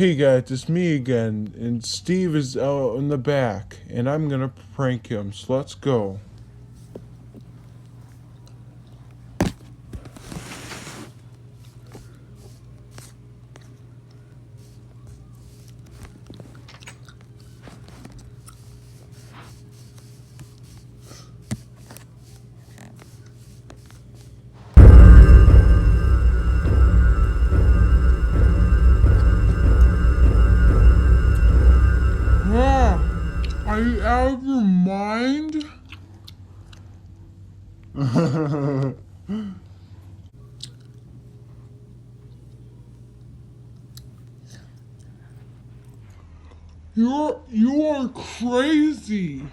Hey guys, it's me again, and Steve is out in the back, and I'm gonna prank him, so let's go. Are you out of your mind? You are crazy.